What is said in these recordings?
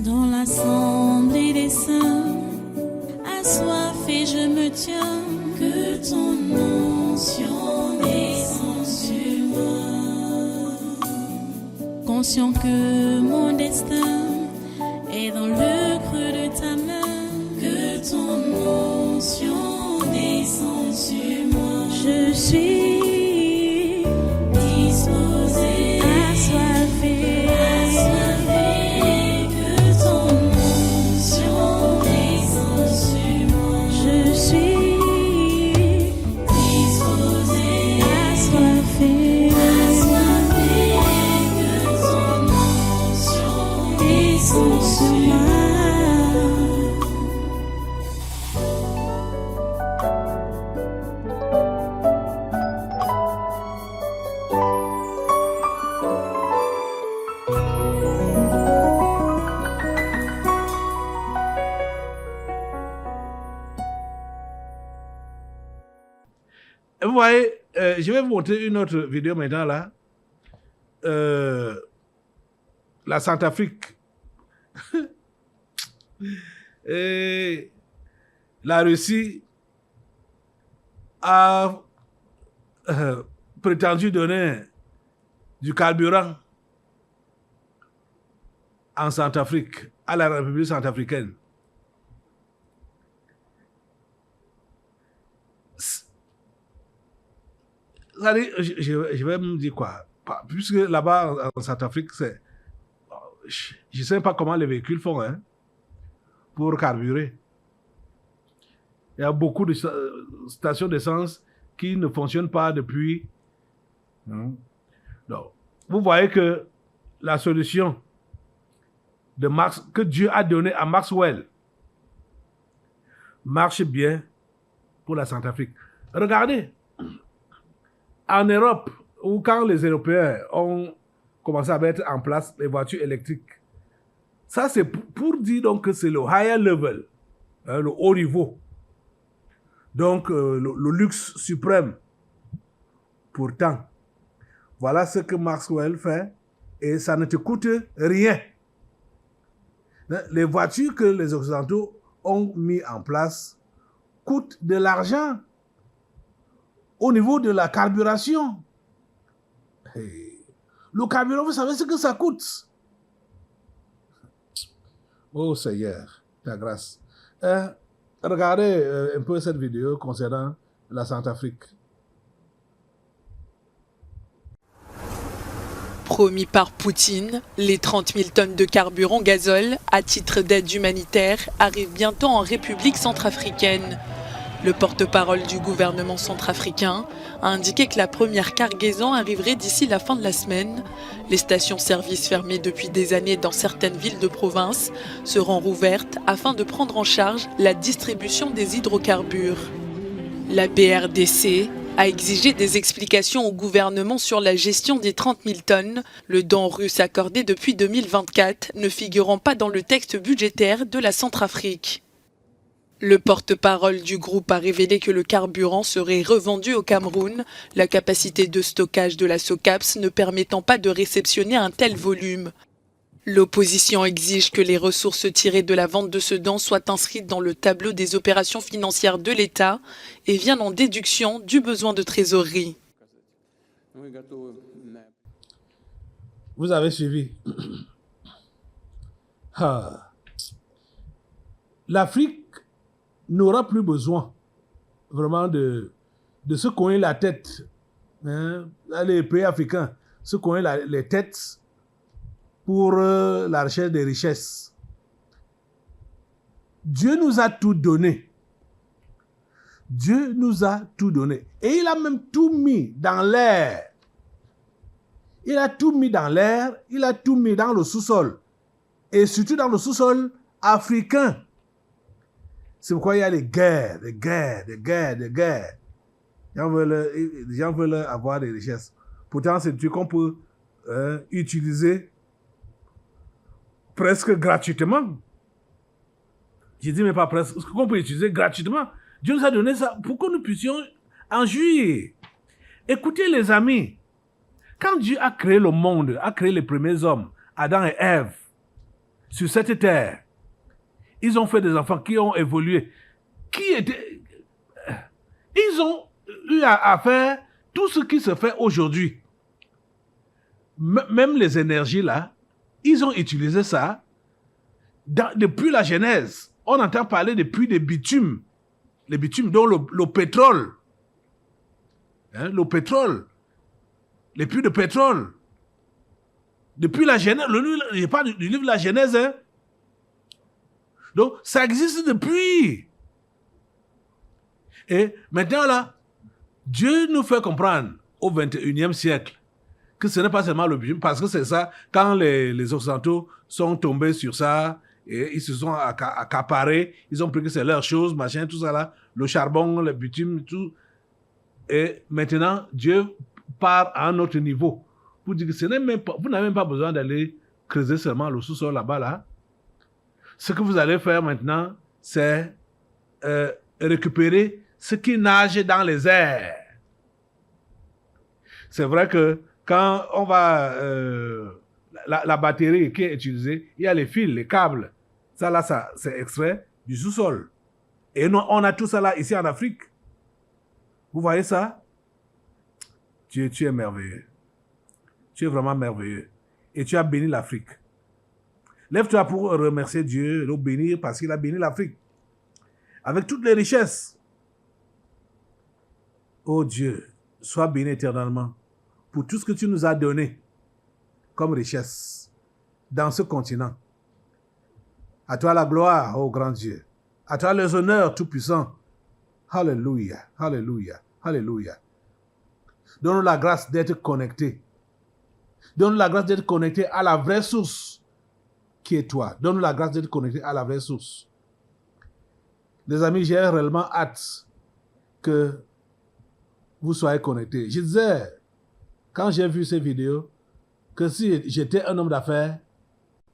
Dans l'assemblée des saints, assoiffé je me tiens, que ton onction descende sur moi. Conscient que mon destin est dans le creux de ta main, que ton onction descende sur moi. Je suis disposé, assoiffé, que ton onction descende sur moi. Je suis disposé, assoiffé, que ton onction descende sur moi. Vous voyez, je vais vous montrer une autre vidéo maintenant là. La Centrafrique. Et la Russie a prétendu donner du carburant en Centrafrique, à la République centrafricaine. Je vais me dire quoi? Puisque là-bas, en Centrafrique, je ne sais pas comment les véhicules font pour carburer. Il y a beaucoup de stations d'essence qui ne fonctionnent pas depuis. Donc, vous voyez que la solution que Dieu a donnée à Maxwell marche bien pour la Centrafrique. Regardez. En Europe, ou quand les Européens ont commencé à mettre en place les voitures électriques, ça c'est pour dire donc que c'est le higher level, le haut niveau. Donc le luxe suprême. Pourtant, voilà ce que Maxwell fait et ça ne te coûte rien. Les voitures que les Occidentaux ont mis en place coûtent de l'argent. Au niveau de la carburation. Le carburant, vous savez ce que ça coûte? Oh Seigneur, ta grâce. Regardez un peu cette vidéo concernant la Centrafrique. Promis par Poutine, les 30 000 tonnes de carburant gazole à titre d'aide humanitaire arrivent bientôt en République centrafricaine. Le porte-parole du gouvernement centrafricain a indiqué que la première cargaison arriverait d'ici la fin de la semaine. Les stations-service fermées depuis des années dans certaines villes de province seront rouvertes afin de prendre en charge la distribution des hydrocarbures. La BRDC a exigé des explications au gouvernement sur la gestion des 30 000 tonnes, le don russe accordé depuis 2024 ne figurant pas dans le texte budgétaire de la Centrafrique. Le porte-parole du groupe a révélé que le carburant serait revendu au Cameroun, la capacité de stockage de la SOCAPS ne permettant pas de réceptionner un tel volume. L'opposition exige que les ressources tirées de la vente de ce don soient inscrites dans le tableau des opérations financières de l'État et viennent en déduction du besoin de trésorerie. Vous avez suivi. L'Afrique n'aura plus besoin vraiment de se cogner la tête. Les pays africains se cogner les têtes pour la recherche des richesses. Dieu nous a tout donné. Dieu nous a tout donné. Et il a même tout mis dans l'air. Il a tout mis dans l'air, il a tout mis dans le sous-sol. Et surtout dans le sous-sol africain. C'est pourquoi il y a des guerres. Les gens veulent avoir des richesses. Pourtant, c'est Dieu qu'on peut utiliser presque gratuitement. J'ai dit, mais pas presque. Qu'on peut utiliser gratuitement. Dieu nous a donné ça pour que nous puissions en jouir. Écoutez les amis, quand Dieu a créé le monde, a créé les premiers hommes, Adam et Ève, sur cette terre. Ils ont fait des enfants qui ont évolué, ils ont eu à faire tout ce qui se fait aujourd'hui. Même les énergies là, ils ont utilisé ça depuis la Genèse. On entend parler depuis des bitumes. Les bitumes, dont le pétrole. Hein, le pétrole. Les puits de pétrole. Depuis la Genèse, je parle du livre de la Genèse. Hein. Donc, ça existe depuis. Et maintenant là, Dieu nous fait comprendre au 21e siècle que ce n'est pas seulement le bitume, parce que c'est ça, quand les Occidentaux sont tombés sur ça, et ils se sont accaparés, ils ont pris que c'est leur chose, machin, tout ça là, le charbon, le bitume, tout. Et maintenant, Dieu part à un autre niveau pour dire que ce n'est même pas, vous n'avez même pas besoin d'aller creuser seulement le sous-sol là-bas là. Ce que vous allez faire maintenant, c'est récupérer ce qui nage dans les airs. C'est vrai que quand on va... la batterie qui est utilisée, il y a les fils, les câbles. Ça là, c'est extrait du sous-sol. Et nous, on a tout ça là ici en Afrique. Vous voyez ça? Tu es merveilleux. Tu es vraiment merveilleux. Et tu as béni l'Afrique. Lève-toi pour remercier Dieu, le bénir, parce qu'il a béni l'Afrique. Avec toutes les richesses. Oh Dieu, sois béni éternellement pour tout ce que tu nous as donné comme richesse dans ce continent. À toi la gloire, ô grand Dieu. À toi les honneurs tout-puissants. Alléluia, alléluia, alléluia. Donne-nous la grâce d'être connectés. Donne-nous la grâce d'être connectés à la vraie source qui est toi. Donne-nous la grâce d'être connectés à la vraie source. Les amis, j'ai réellement hâte que vous soyez connectés. Je disais, quand j'ai vu ces vidéos, que si j'étais un homme d'affaires,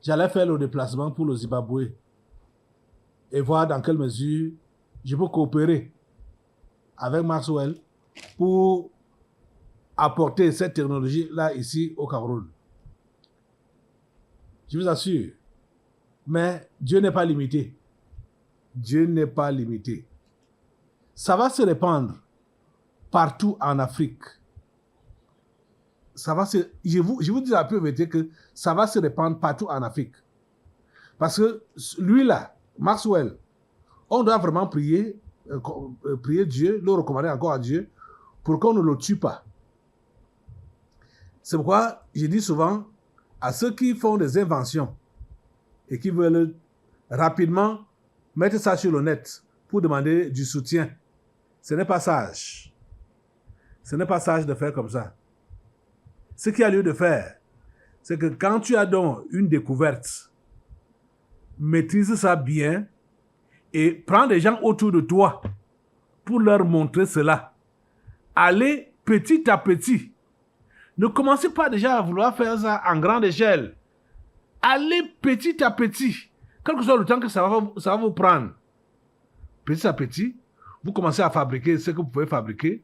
j'allais faire le déplacement pour le Zimbabwe et voir dans quelle mesure je peux coopérer avec Maxwell pour apporter cette technologie-là ici au Cameroun. Je vous assure. Mais Dieu n'est pas limité. Dieu n'est pas limité. Ça va se répandre partout en Afrique. Je vous dis la plus vérité que ça va se répandre partout en Afrique. Parce que lui là, Maxwell, on doit vraiment prier Dieu, le recommander encore à Dieu pour qu'on ne le tue pas. C'est pourquoi je dis souvent à ceux qui font des inventions et qui veulent rapidement mettre ça sur le net pour demander du soutien, ce n'est pas sage. Ce n'est pas sage de faire comme ça. Ce qu'il y a lieu de faire, c'est que quand tu as donc une découverte, maîtrise ça bien et prends des gens autour de toi pour leur montrer cela. Allez petit à petit. Ne commencez pas déjà à vouloir faire ça en grande échelle. Allez petit à petit. Quel que soit le temps que ça va vous prendre. Petit à petit, vous commencez à fabriquer ce que vous pouvez fabriquer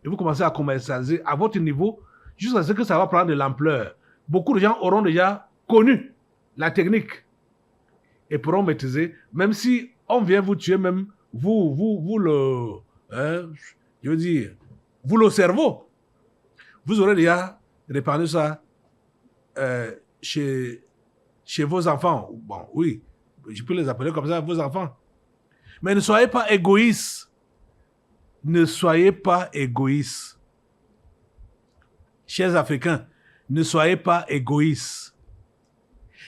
et vous commencez à commercialiser à votre niveau jusqu'à ce que ça va prendre de l'ampleur. Beaucoup de gens auront déjà connu la technique et pourront maîtriser, même si on vient vous tuer, même vous le cerveau. Vous aurez déjà répandu ça chez vos enfants. Bon, oui, je peux les appeler comme ça, vos enfants. Mais ne soyez pas égoïstes. Ne soyez pas égoïstes. Chers Africains, ne soyez pas égoïstes.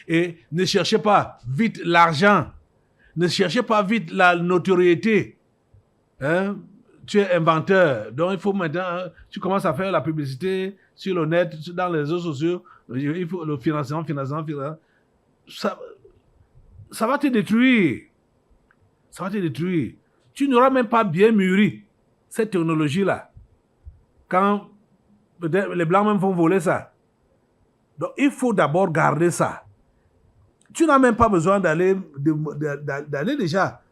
Et ne cherchez pas vite l'argent. Ne cherchez pas vite la notoriété. Hein? Tu es inventeur. Donc, il faut maintenant, tu commences à faire la publicité sur le net, dans les réseaux sociaux. Il faut le financement. Ça va te détruire. Ça va te détruire. Tu n'auras même pas bien mûri cette technologie-là. Quand les Blancs même vont voler ça. Donc, il faut d'abord garder ça. Tu n'as même pas besoin d'aller déjà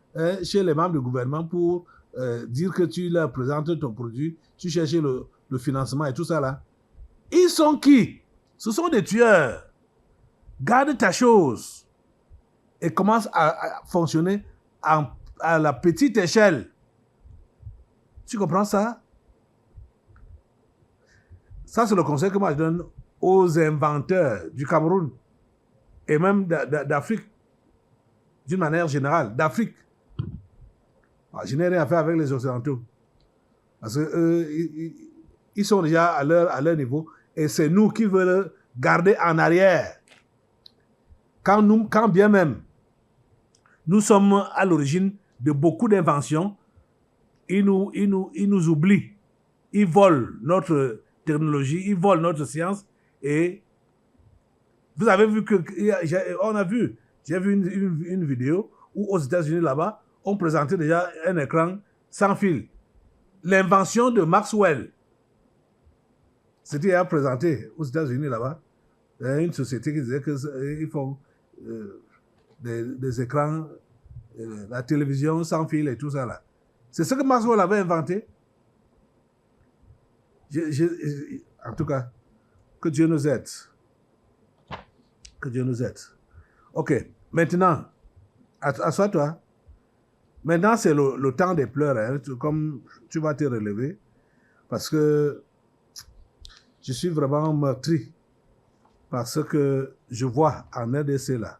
chez les membres du gouvernement pour dire que tu leur présentes ton produit, tu cherches le financement et tout ça là. Ils sont qui? Ce sont des tueurs. Garde ta chose. et commence à fonctionner à la petite échelle. Tu comprends ça? Ça, c'est le conseil que moi je donne aux inventeurs du Cameroun et même d'Afrique, d'une manière générale, d'Afrique. Je n'ai rien à faire avec les Occidentaux. Parce qu'eux, ils sont déjà à leur niveau et c'est nous qui veulent garder en arrière. Quand bien même nous sommes à l'origine de beaucoup d'inventions, ils nous oublient. Ils volent notre technologie, ils volent notre science. Et vous avez vu j'ai vu une vidéo où aux États-Unis là-bas, on présentait déjà un écran sans fil. L'invention de Maxwell. C'était présenté aux États-Unis là-bas. Une société qui disait qu'ils font des écrans, la télévision sans fil et tout ça là. C'est ce que Maxwell avait inventé. En tout cas, que Dieu nous aide. Que Dieu nous aide. Ok, maintenant, assois-toi. Maintenant, c'est le temps des pleurs. Hein, comme tu vas te relever. Parce que je suis vraiment meurtri par ce que je vois en RDC là.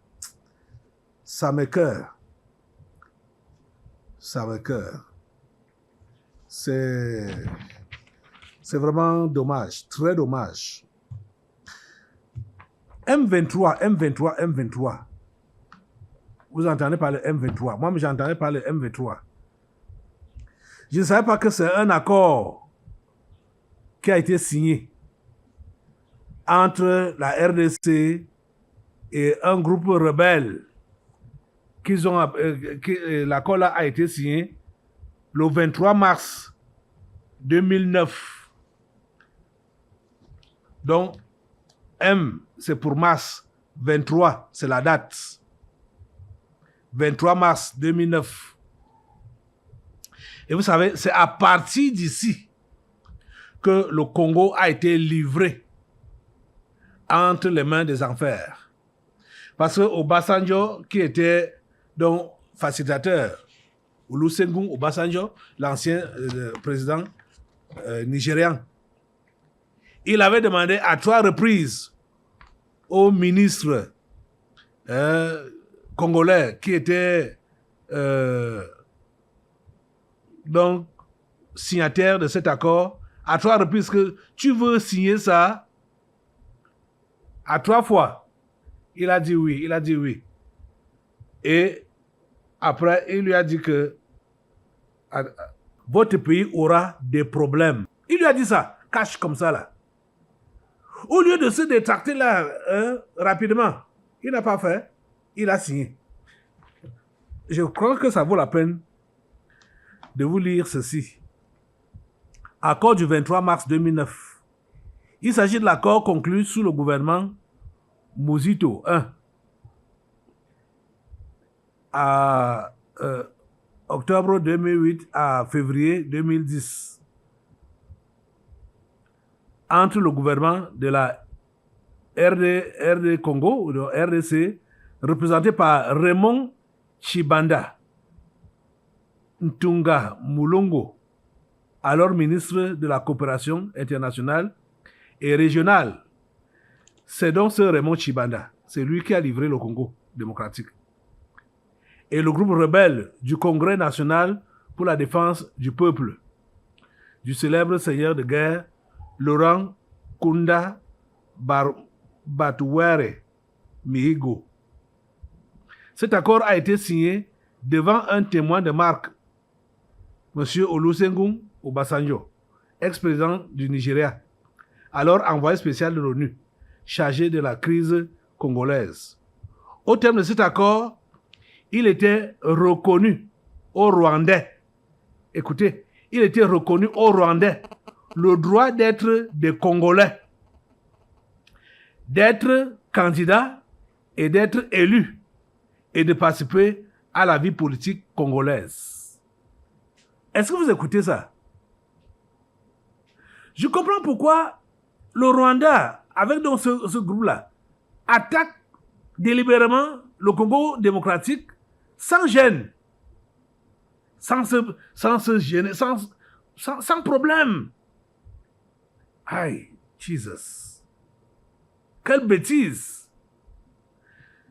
Ça m'écoeure. Ça m'écoeure. C'est vraiment dommage, très dommage. M23. Vous entendez parler M23. Moi, j'entendais parler M23. Je ne savais pas que c'est un accord qui a été signé entre la RDC et un groupe rebelle. L'accord là a été signé le 23 mars 2009. Donc, M, c'est pour mars. 23, c'est la date. 23 mars 2009. Et vous savez, c'est à partir d'ici que le Congo a été livré entre les mains des enfers. Parce que Obasanjo, qui était donc facilitateur, Olusegun Obasanjo, l'ancien président nigérian, il avait demandé à 3 reprises au ministre congolais qui était donc signataire de cet accord, à 3 reprises que tu veux signer ça. À 3 fois, il a dit oui. Et après, il lui a dit que votre pays aura des problèmes. Il lui a dit ça, cache comme ça là. Au lieu de se détracter là rapidement, il n'a pas fait, il a signé. Je crois que ça vaut la peine de vous lire ceci. Accord du 23 mars 2009. Il s'agit de l'accord conclu sous le gouvernement Muzito 1 à octobre 2008 à février 2010 entre le gouvernement de la RD Congo ou de RDC représenté par Raymond Tshibanda Ntunga Mulongo, alors ministre de la coopération internationale et régionale. C'est donc ce Raymond Tshibanda, c'est lui qui a livré le Congo démocratique. Et le groupe rebelle du Congrès national pour la défense du peuple, du célèbre seigneur de guerre Laurent Kunda Batuwere Mihigo. Cet accord a été signé devant un témoin de marque, M. Olusegun Obasanjo, ex-président du Nigeria, alors envoyé spécial de l'ONU, chargé de la crise congolaise. Au terme de cet accord, il était reconnu aux Rwandais. Écoutez, il était reconnu aux Rwandais le droit d'être des Congolais, d'être candidat et d'être élu et de participer à la vie politique congolaise. Est-ce que vous écoutez ça? Je comprends pourquoi le Rwanda, avec donc ce groupe-là, attaque délibérément le Congo démocratique sans gêne, sans se gêner, sans problème. Aïe, Jesus. Quelle bêtise.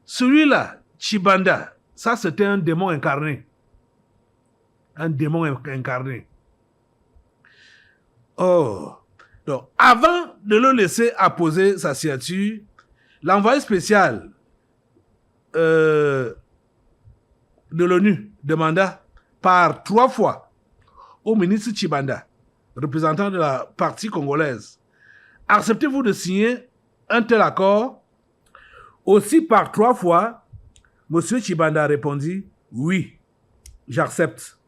Celui-là, Tshibanda, ça c'était un démon incarné. Un démon incarné. Oh. Donc, avant de le laisser apposer sa signature, l'envoyé spécial de l'ONU demanda par 3 fois au ministre Tshibanda, représentant de la partie congolaise, acceptez-vous de signer un tel accord? Aussi par 3 fois, M. Tshibanda répondit oui, j'accepte.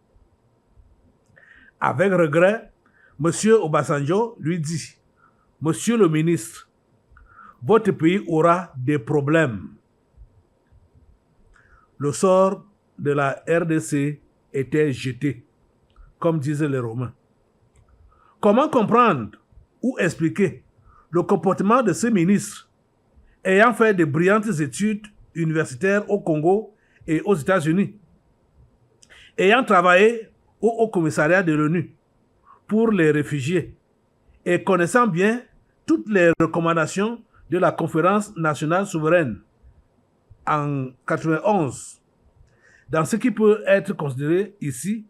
Avec regret, M. Obasanjo lui dit, Monsieur le ministre, votre pays aura des problèmes. Le sort de la RDC était jeté, comme disaient les Romains. Comment comprendre ou expliquer le comportement de ce ministre ayant fait de brillantes études universitaires au Congo et aux États-Unis, ayant travaillé au Haut Commissariat de l'ONU pour les réfugiés et connaissant bien toutes les recommandations de la Conférence nationale souveraine en 91, dans ce qui peut être considéré ici,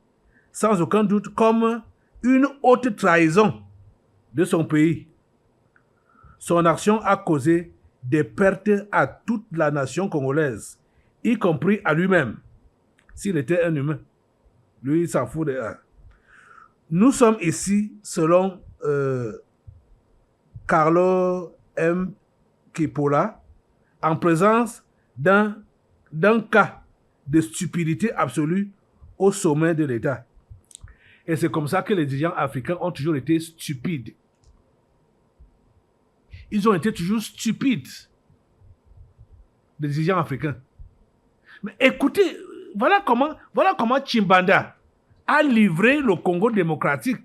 sans aucun doute, comme une haute trahison de son pays. Son action a causé des pertes à toute la nation congolaise, y compris à lui-même, s'il était un humain. Lui, il s'en fout de... Nous sommes ici, selon Carlo M. Kipola, en présence d'un cas de stupidité absolue au sommet de l'État. Et c'est comme ça que les dirigeants africains ont toujours été stupides. Ils ont été toujours stupides, les dirigeants africains. Mais écoutez, voilà comment Tshibanda a livré le Congo démocratique.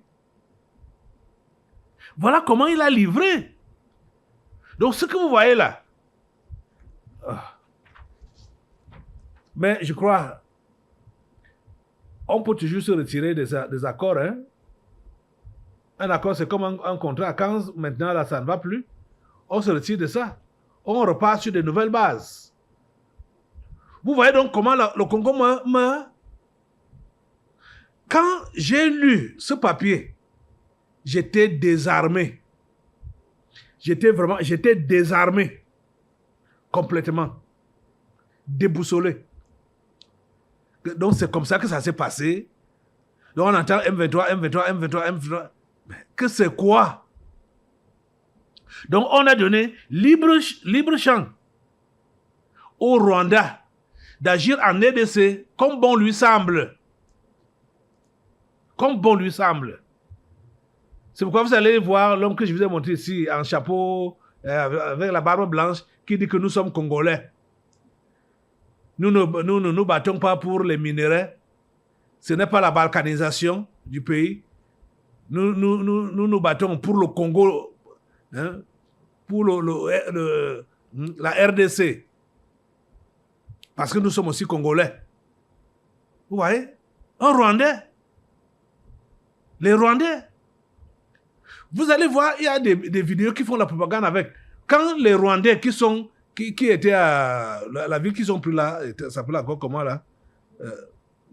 Voilà comment il a livré. Donc ce que vous voyez là, mais je crois, on peut toujours se retirer des accords. Hein? Un accord, c'est comme un contrat. Quand maintenant là, ça ne va plus, on se retire de ça. On repart sur de nouvelles bases. Vous voyez donc comment le Congo meurt. Quand j'ai lu ce papier, j'étais désarmé. J'étais désarmé. Complètement. Déboussolé. Donc c'est comme ça que ça s'est passé. Donc on entend M23. Mais que c'est quoi? Donc on a donné libre champ au Rwanda d'agir en RDC comme bon lui semble. Comme bon lui semble. C'est pourquoi vous allez voir l'homme que je vous ai montré ici, en chapeau, avec la barbe blanche, qui dit que nous sommes Congolais. Nous ne nous battons pas pour les minéraux. Ce n'est pas la balkanisation du pays. Nous nous battons pour le Congo, hein, pour la RDC. Parce que nous sommes aussi Congolais. Vous voyez? Un Rwandais. Les Rwandais. Vous allez voir, il y a des vidéos qui font la propagande avec. Quand les Rwandais qui étaient à la ville qu'ils ont pris là, ça s'appelle encore comment là?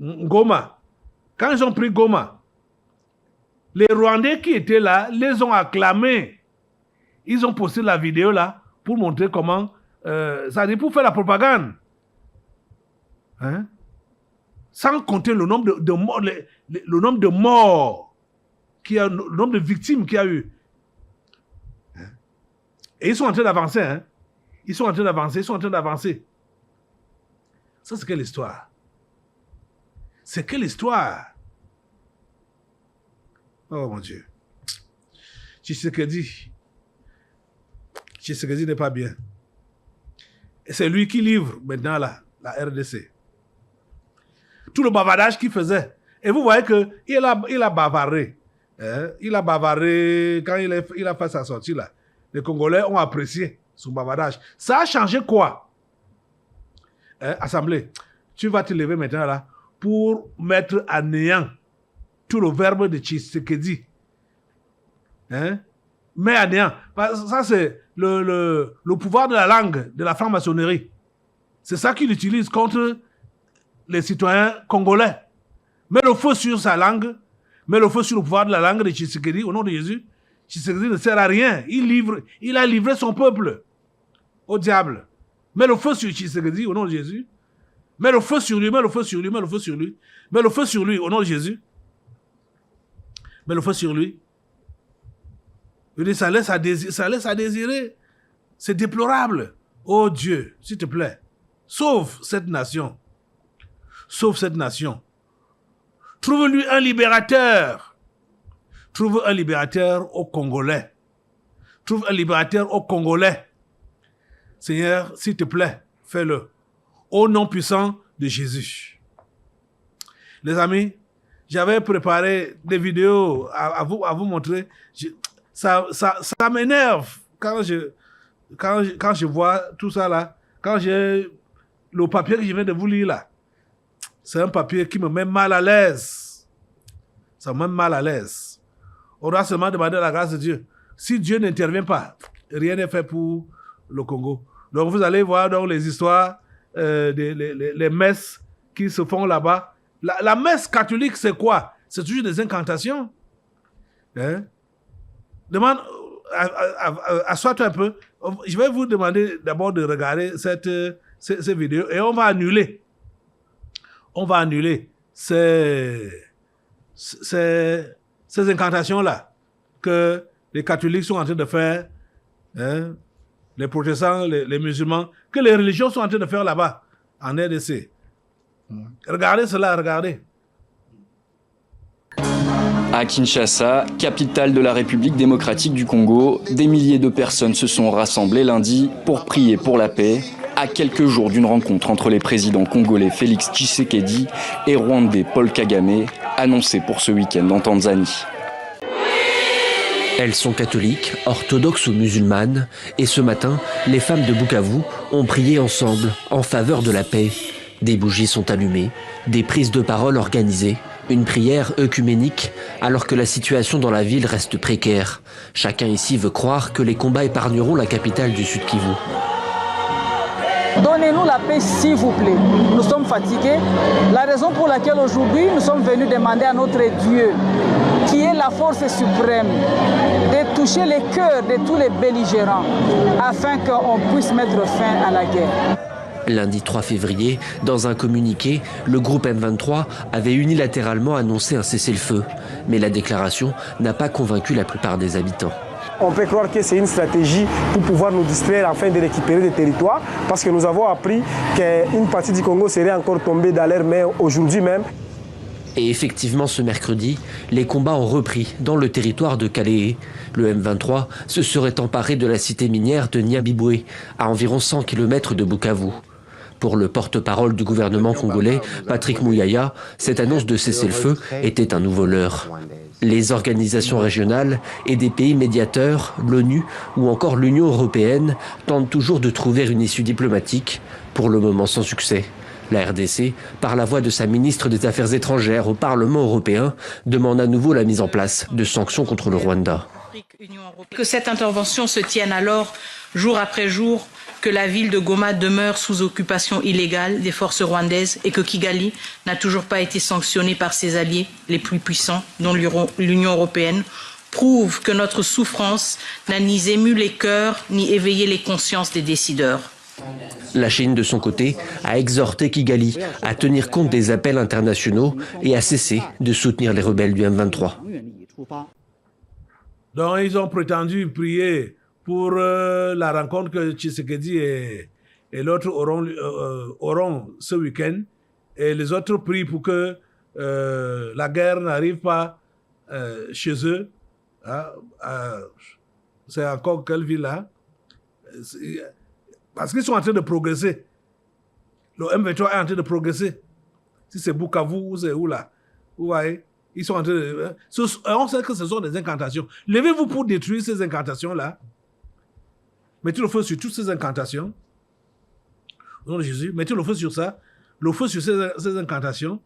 Goma. Quand ils ont pris Goma, les Rwandais qui étaient là les ont acclamés. Ils ont posté la vidéo là pour montrer comment, ça dit pour faire la propagande. Hein? Sans compter le nombre de morts, le nombre de morts, le nombre de victimes qu'il y a eu. Hein? Et ils sont en train d'avancer. Hein? Ils sont en train d'avancer. Ça, c'est quelle histoire? C'est quelle histoire? Oh mon Dieu. Tshisekedi n'est pas bien. Et c'est lui qui livre maintenant la RDC. Tout le bavardage qu'il faisait. Et vous voyez qu'il a bavardé. Hein? Il a bavardé quand il a fait sa sortie là. Les Congolais ont apprécié son bavardage. Ça a changé quoi? assemblée, tu vas te lever maintenant là pour mettre à néant tout le verbe de Tshisekedi. Hein? Mais à néant. Ça, c'est le pouvoir de la langue, de la franc-maçonnerie. C'est ça qu'il utilise contre les citoyens congolais. Mets le feu sur sa langue, mets le feu sur le pouvoir de la langue de Tshisekedi, au nom de Jésus. Tshisekedi ne sert à rien. Il a livré son peuple au diable. Mets le feu sur Tshisekedi, au nom de Jésus. Mets le feu sur lui, mets le feu sur lui, mets le feu sur lui. Mets le feu sur lui, au nom de Jésus. Mets le feu sur lui. Ça laisse à désirer. C'est déplorable. Oh Dieu, s'il te plaît, sauve cette nation. Sauve cette nation. Trouve-lui un libérateur. Trouve un libérateur aux Congolais. Trouve un libérateur aux Congolais. Seigneur, s'il te plaît, fais-le. Au nom puissant de Jésus. Les amis, j'avais préparé des vidéos à vous montrer. Ça m'énerve quand je vois tout ça là. Quand j'ai le papier que je viens de vous lire là. C'est un papier qui me met mal à l'aise. Ça me met mal à l'aise. On doit seulement demander la grâce de Dieu. Si Dieu n'intervient pas, rien n'est fait pour le Congo. Donc vous allez voir donc les histoires, les messes qui se font là-bas. La messe catholique, c'est quoi? C'est toujours des incantations. Hein? Demande, assois-toi un peu. Je vais vous demander d'abord de regarder ces vidéos et on va annuler. On va annuler ces incantations-là que les catholiques sont en train de faire, hein, les protestants, les musulmans, que les religions sont en train de faire là-bas, en RDC. Regardez cela, regardez. À Kinshasa, capitale de la République démocratique du Congo, des milliers de personnes se sont rassemblées lundi pour prier pour la paix, à quelques jours d'une rencontre entre les présidents congolais Félix Tshisekedi et rwandais Paul Kagame, annoncée pour ce week-end en Tanzanie. Elles sont catholiques, orthodoxes ou musulmanes, et ce matin, les femmes de Bukavu ont prié ensemble en faveur de la paix. Des bougies sont allumées, des prises de parole organisées, une prière œcuménique alors que la situation dans la ville reste précaire. Chacun ici veut croire que les combats épargneront la capitale du Sud Kivu. Donnez-nous la paix, s'il vous plaît. Nous sommes fatigués. La raison pour laquelle aujourd'hui nous sommes venus demander à notre Dieu, qui est la force suprême, de toucher les cœurs de tous les belligérants afin qu'on puisse mettre fin à la guerre. Lundi 3 février, dans un communiqué, le groupe M23 avait unilatéralement annoncé un cessez-le-feu. Mais la déclaration n'a pas convaincu la plupart des habitants. On peut croire que c'est une stratégie pour pouvoir nous distraire afin de récupérer des territoires, parce que nous avons appris qu'une partie du Congo serait encore tombée dans leurs mains aujourd'hui même. Et effectivement, ce mercredi, les combats ont repris dans le territoire de Kalehe. Le M23 se serait emparé de la cité minière de Nyabibwe, à environ 100 km de Bukavu. Pour le porte-parole du gouvernement congolais, Patrick Mouyaya, cette annonce de cessez-le-feu était un nouveau leurre. Les organisations régionales et des pays médiateurs, l'ONU ou encore l'Union européenne tentent toujours de trouver une issue diplomatique, pour le moment sans succès. La RDC, par la voix de sa ministre des Affaires étrangères au Parlement européen, demande à nouveau la mise en place de sanctions contre le Rwanda. Que cette intervention se tienne alors, jour après jour, que la ville de Goma demeure sous occupation illégale des forces rwandaises et que Kigali n'a toujours pas été sanctionnée par ses alliés les plus puissants, dont l'Union européenne, prouve que notre souffrance n'a ni ému les cœurs ni éveillé les consciences des décideurs. La Chine, de son côté, a exhorté Kigali à tenir compte des appels internationaux et à cesser de soutenir les rebelles du M23. Donc, ils ont prétendu prier pour la rencontre que Tshisekedi et l'autre auront ce week-end. Et les autres prient pour que la guerre n'arrive pas chez eux. C'est encore quelle ville là? Parce qu'ils sont en train de progresser. Le M23 est en train de progresser. Si c'est Bukavu ou c'est où là? Vous voyez? Ils sont en train de... On sait que ce sont des incantations. Levez-vous pour détruire ces incantations-là. Mettez le feu sur toutes ces incantations. Au nom de Jésus, mettez le feu sur ça. Le feu sur ces incantations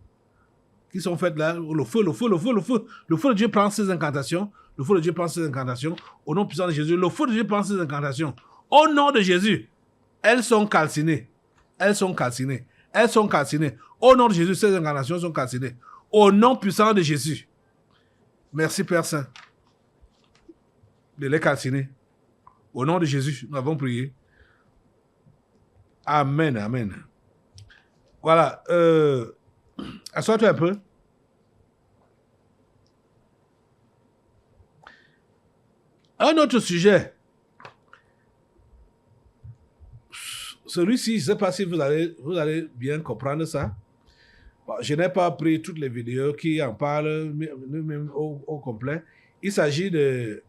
qui sont faites là. Le feu. Le feu de Dieu prend ces incantations. Le feu de Dieu prend ces incantations. Au nom puissant de Jésus, le feu de Dieu prend ces incantations. Au nom de Jésus, elles sont calcinées. Elles sont calcinées. Elles sont calcinées. Au nom de Jésus, ces incantations sont calcinées. Au nom puissant de Jésus. Merci Père Saint de les calciner. Au nom de Jésus, nous avons prié. Amen, amen. Voilà. Assois-toi un peu. Un autre sujet. Celui-ci, je ne sais pas si vous allez bien comprendre ça. Bon, je n'ai pas pris toutes les vidéos qui en parlent, même au complet. Il s'agit de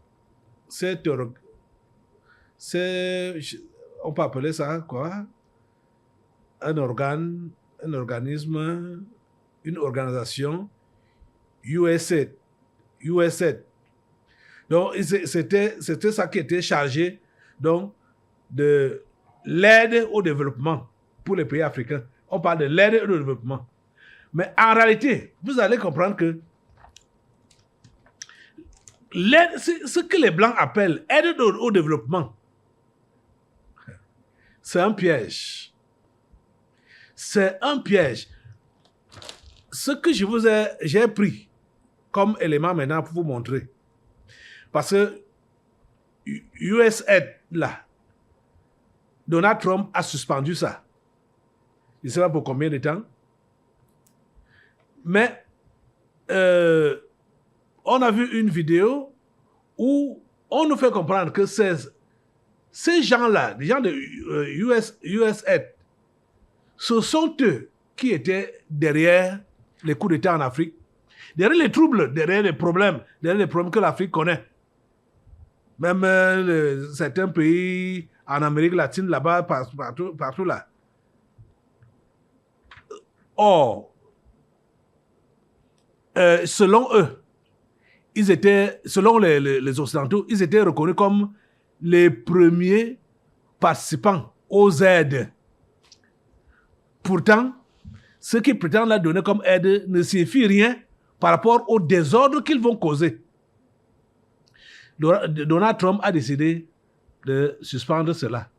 on peut appeler ça quoi? Un organisme, une organisation, USAID. Donc, c'était ça qui était chargé donc, de l'aide au développement pour les pays africains. On parle de l'aide au développement. Mais en réalité, vous allez comprendre que l'aide, ce que les Blancs appellent aide au développement, c'est un piège. C'est un piège. Ce que j'ai pris comme élément maintenant pour vous montrer. Parce que USAID, là, Donald Trump a suspendu ça. Je ne sais pas pour combien de temps. Mais on a vu une vidéo où on nous fait comprendre que ces gens-là, les gens de USAID, ce sont eux qui étaient derrière les coups d'État en Afrique, derrière les troubles, derrière les problèmes que l'Afrique connaît. Même certains pays en Amérique latine, là-bas, partout là. Or, selon eux, selon les Occidentaux, ils étaient reconnus comme les premiers participants aux aides. Pourtant, ce qu'ils prétendent leur donner comme aide ne signifie rien par rapport au désordre qu'ils vont causer. Donald Trump a décidé de suspendre cela.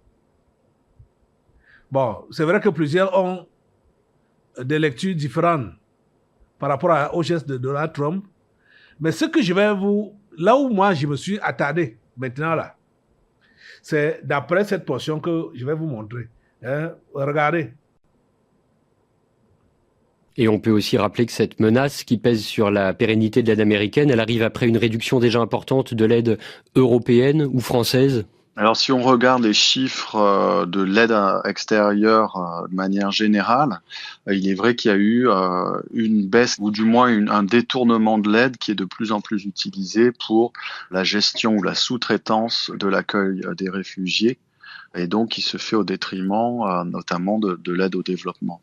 Bon, c'est vrai que plusieurs ont des lectures différentes par rapport au geste de Donald Trump, mais ce que je vais là où moi je me suis attardé maintenant là, c'est d'après cette portion que je vais vous montrer. Regardez. Et on peut aussi rappeler que cette menace qui pèse sur la pérennité de l'aide américaine, elle arrive après une réduction déjà importante de l'aide européenne ou française. Alors si on regarde les chiffres de l'aide extérieure de manière générale, il est vrai qu'il y a eu une baisse ou du moins un détournement de l'aide qui est de plus en plus utilisé pour la gestion ou la sous-traitance de l'accueil des réfugiés et donc qui se fait au détriment notamment de l'aide au développement.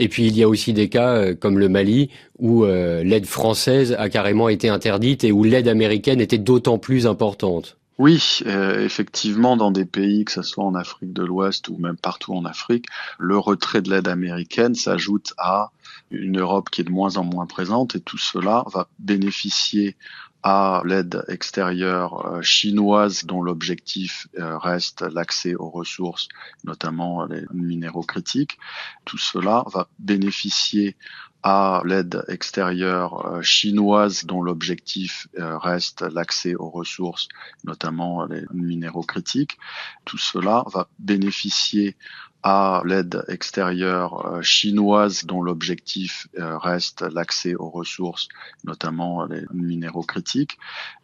Et puis il y a aussi des cas comme le Mali où l'aide française a carrément été interdite et où l'aide américaine était d'autant plus importante. Oui, effectivement, dans des pays, que ce soit en Afrique de l'Ouest ou même partout en Afrique, le retrait de l'aide américaine s'ajoute à une Europe qui est de moins en moins présente et tout cela va bénéficier à l'aide extérieure chinoise dont l'objectif reste l'accès aux ressources, notamment les minéraux critiques. Tout cela va bénéficier à l'aide extérieure chinoise dont l'objectif reste l'accès aux ressources, notamment les minéraux critiques. Tout cela va bénéficier à l'aide extérieure chinoise dont l'objectif reste l'accès aux ressources, notamment les minéraux critiques,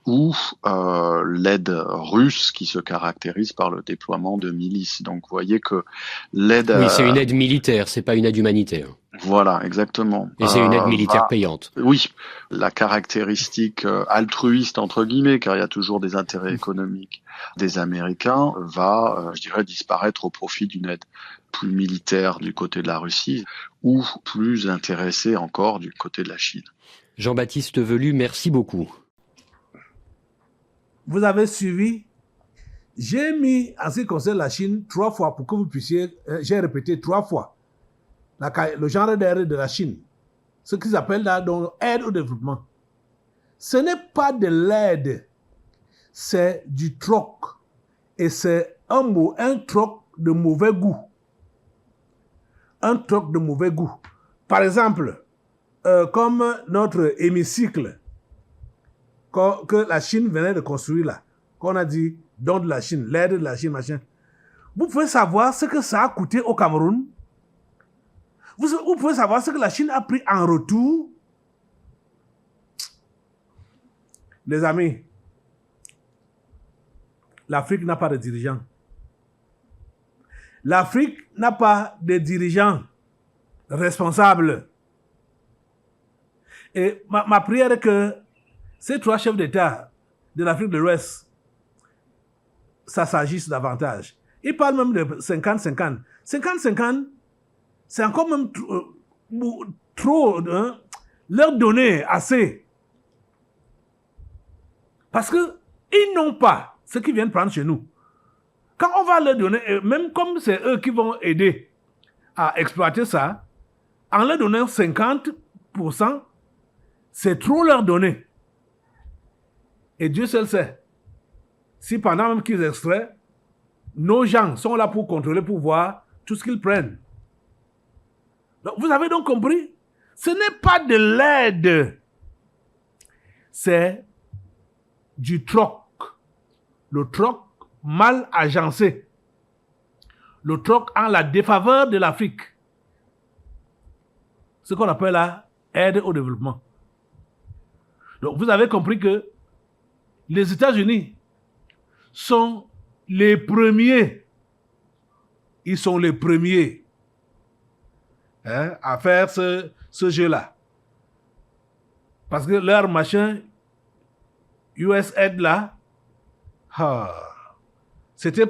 ou l'aide russe qui se caractérise par le déploiement de milices. Donc vous voyez que l'aide... Oui, c'est une aide militaire, c'est pas une aide humanitaire. Voilà, exactement. Et c'est une aide militaire payante. Oui, la caractéristique altruiste, entre guillemets, car il y a toujours des intérêts économiques des Américains, va, je dirais, disparaître au profit d'une aide plus militaire du côté de la Russie ou plus intéressée encore du côté de la Chine. Jean-Baptiste Velu, merci beaucoup. Vous avez suivi J'ai mis, en ce qui concerne la Chine, 3 fois pour que vous puissiez, j'ai répété 3 fois, le genre d'aide de la Chine, ce qu'ils appellent là, donc, aide au développement. Ce n'est pas de l'aide, c'est du troc. Et c'est un troc de mauvais goût. Un troc de mauvais goût. Par exemple, comme notre hémicycle que la Chine venait de construire là, qu'on a dit don de la Chine, l'aide de la Chine, machin. Vous pouvez savoir ce que ça a coûté au Cameroun. Vous pouvez savoir ce que la Chine a pris en retour. Les amis, l'Afrique n'a pas de dirigeants. L'Afrique n'a pas de dirigeants responsables. Et ma prière est que ces 3 chefs d'État de l'Afrique de l'Ouest, ça s'agisse davantage. Ils parlent même de 50-50. 50-50, c'est encore même trop, hein, leur donner assez. Parce qu'ils n'ont pas ce qu'ils viennent prendre chez nous. Quand on va leur donner, même comme c'est eux qui vont aider à exploiter ça, en leur donnant 50%, c'est trop leur donner. Et Dieu seul sait. Si pendant même qu'ils extraient, nos gens sont là pour contrôler, pour voir tout ce qu'ils prennent. Donc, vous avez donc compris? Ce n'est pas de l'aide. C'est du troc. Le troc mal agencé. Le troc en la défaveur de l'Afrique. Ce qu'on appelle la aide au développement. Donc, vous avez compris que les États-Unis sont les premiers. Ils sont les premiers, hein, à faire ce jeu-là. Parce que leur machin, USAID là, c'était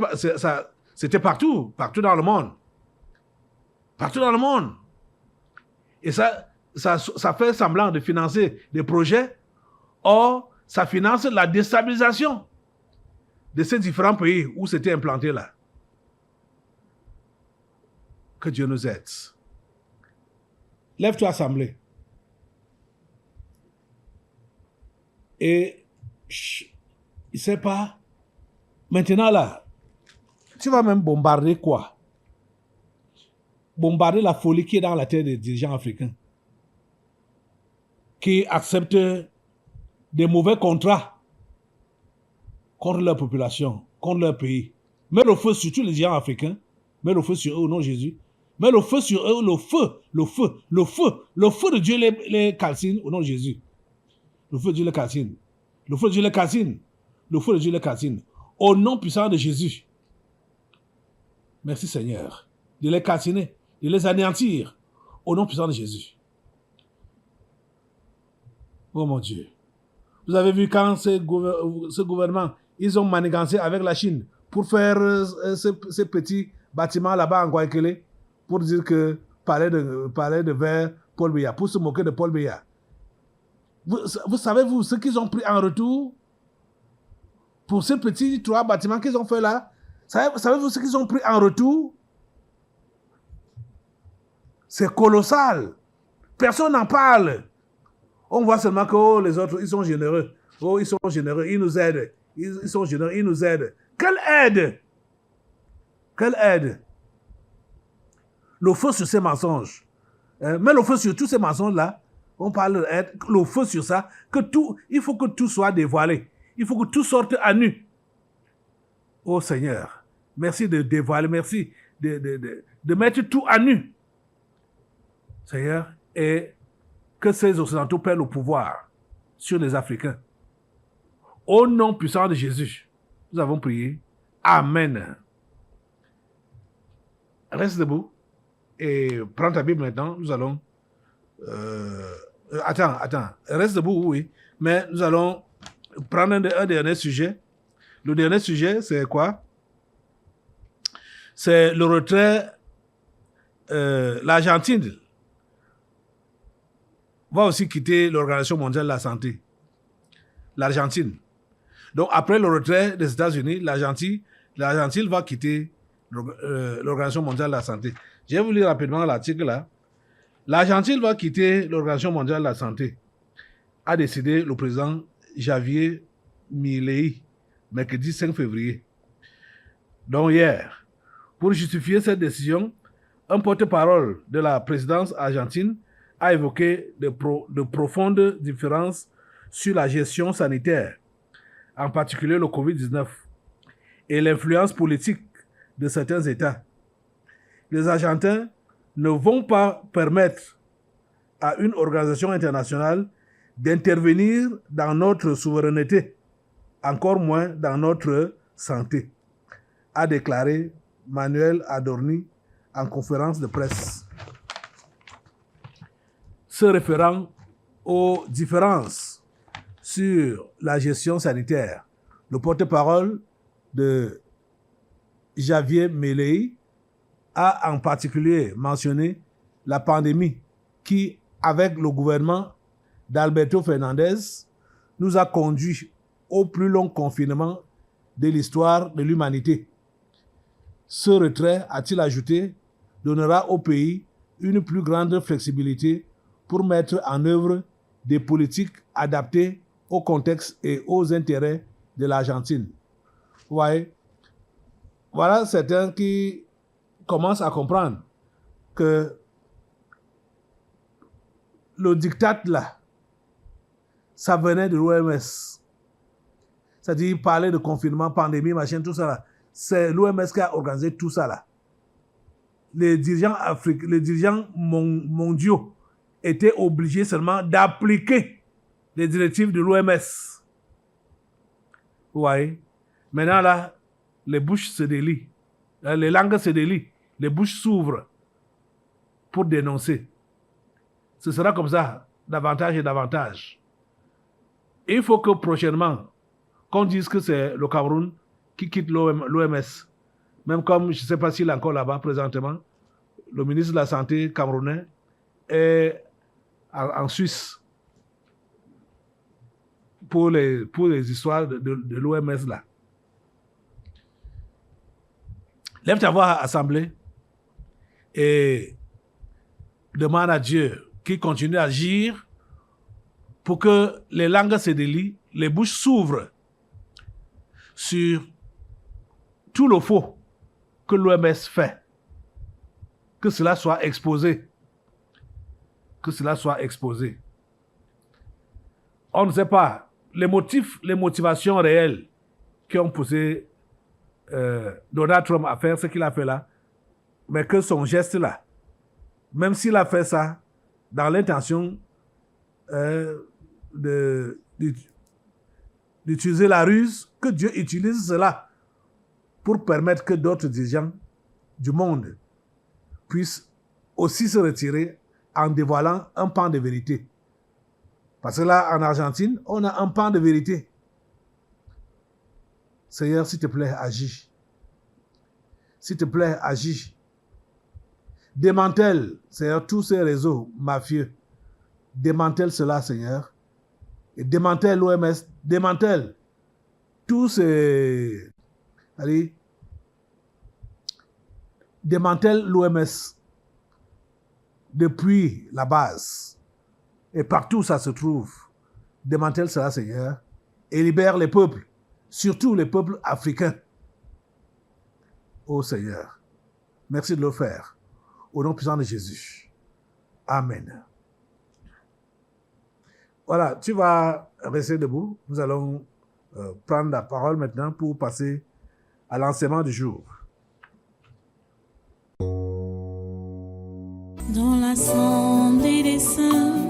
partout dans le monde. Partout dans le monde. Et ça fait semblant de financer des projets. Or, ça finance la déstabilisation de ces différents pays où c'était implanté là. Que Dieu nous aide. Lève-toi, assemblée. Et je ne sais pas. Maintenant là, tu vas même bombarder quoi? Bombarder la folie qui est dans la tête des dirigeants africains. Qui acceptent des mauvais contrats contre leur population, contre leur pays. Mets le feu sur tous les dirigeants africains. Mets le feu sur eux au nom de Jésus. Mets le feu sur eux, le feu de Dieu les calcine au nom de Jésus. Le feu de Dieu les calcine. Le feu de Dieu les calcine. Le feu de Dieu les calcine. Au nom puissant de Jésus. Merci Seigneur. De les calciner, de les anéantir. Au nom puissant de Jésus. Oh mon Dieu. Vous avez vu quand ce gouvernement, ils ont manigancé avec la Chine pour faire ces petits bâtiments là-bas en Guayaquil, pour dire que palais de verre Paul Biya, pour se moquer de Paul Biya. Vous savez, vous, ce qu'ils ont pris en retour pour ces petits 3 bâtiments qu'ils ont fait là? Savez-vous ce qu'ils ont pris en retour? C'est colossal. Personne n'en parle. On voit seulement que les autres, ils sont généreux. Oh, ils sont généreux, ils nous aident. Ils sont généreux, ils nous aident. Quelle aide? Quelle aide? Le feu sur ces mensonges. Mais le feu sur tous ces mensonges-là, on parle d'aide, le feu sur ça, il faut que tout soit dévoilé. Il faut que tout sorte à nu. Oh Seigneur, merci de dévoiler, merci de mettre tout à nu. Seigneur, et que ces Occidentaux perdent le pouvoir sur les Africains. Au nom puissant de Jésus, nous avons prié. Amen. Reste debout et prends ta Bible maintenant. Nous allons... Attends. Reste debout, oui. Mais nous allons prendre un dernier sujet. Le dernier sujet, c'est quoi? C'est le retrait... L'Argentine va aussi quitter l'Organisation mondiale de la santé. L'Argentine. Donc, après le retrait des États-Unis, l'Argentine l'Argentine va quitter l'Organisation mondiale de la santé. Je vais vous lire rapidement l'article là. L'Argentine va quitter l'Organisation mondiale de la santé, a décidé le président Javier Milei, mercredi 5 février. Donc hier, pour justifier cette décision, un porte-parole de la présidence argentine a évoqué de profondes différences sur la gestion sanitaire, en particulier le Covid-19, et l'influence politique de certains États. Les Argentins ne vont pas permettre à une organisation internationale d'intervenir dans notre souveraineté, encore moins dans notre santé, a déclaré Manuel Adorni en conférence de presse. Se référant aux différences sur la gestion sanitaire, le porte-parole de Javier Milei a en particulier mentionné la pandémie qui, avec le gouvernement d'Alberto Fernandez, nous a conduit au plus long confinement de l'histoire de l'humanité. Ce retrait, a-t-il ajouté, donnera au pays une plus grande flexibilité pour mettre en œuvre des politiques adaptées au contexte et aux intérêts de l'Argentine. Ouais. Voilà certains qui commencent à comprendre que le diktat là, ça venait de l'OMS. C'est-à-dire parler de confinement, pandémie, machin, tout ça là. C'est l'OMS qui a organisé tout ça là. Les dirigeants africains, les dirigeants mondiaux étaient obligés seulement d'appliquer les directives de l'OMS. Vous voyez? Maintenant là, les bouches se délient. Les langues se délient. Les bouches s'ouvrent pour dénoncer. Ce sera comme ça, davantage et davantage. Il faut que prochainement, qu'on dise que c'est le Cameroun qui quitte l'OMS. Même comme, je ne sais pas s'il est encore là-bas présentement, le ministre de la Santé camerounais est en Suisse pour les histoires de l'OMS là. Lève ta voix à l'Assemblée et demande à Dieu qu'il continue à agir pour que les langues se délient, les bouches s'ouvrent sur tout le faux que l'OMS fait. Que cela soit exposé. Que cela soit exposé. On ne sait pas les motifs, les motivations réelles qui ont poussé Donald Trump à faire ce qu'il a fait là, mais que son geste là, même s'il a fait ça dans l'intention d'utiliser la ruse, que Dieu utilise cela pour permettre que d'autres dirigeants du monde puissent aussi se retirer en dévoilant un pan de vérité. Parce que là, en Argentine, on a un pan de vérité. Seigneur, s'il te plaît, agis. S'il te plaît, agis. Démantèle, Seigneur, tous ces réseaux mafieux. Démantèle cela, Seigneur. Et démantèle l'OMS, démantèle tous ces... Allez, démantèle l'OMS depuis la base. Et partout où ça se trouve, démantèle cela, Seigneur. Et libère les peuples. Surtout les peuples africains. Ô Seigneur, merci de le faire. Au nom puissant de Jésus. Amen. Voilà, tu vas rester debout. Nous allons prendre la parole maintenant pour passer à l'enseignement du jour. Dans l'assemblée des saints,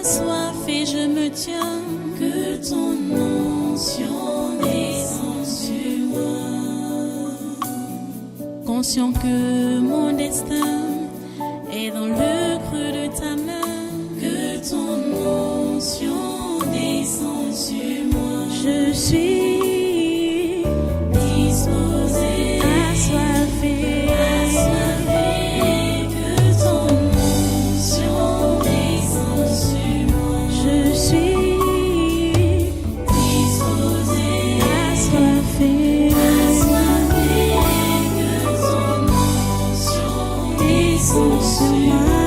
assoiffé je me tiens, que ton onction descende sur moi. Conscient que mon destin est dans le creux de ta main, que ton onction descende sur moi. Je suis disposé, assoiffé, que ton onction descende sur moi. Je suis disposé, assoiffé, sur moi.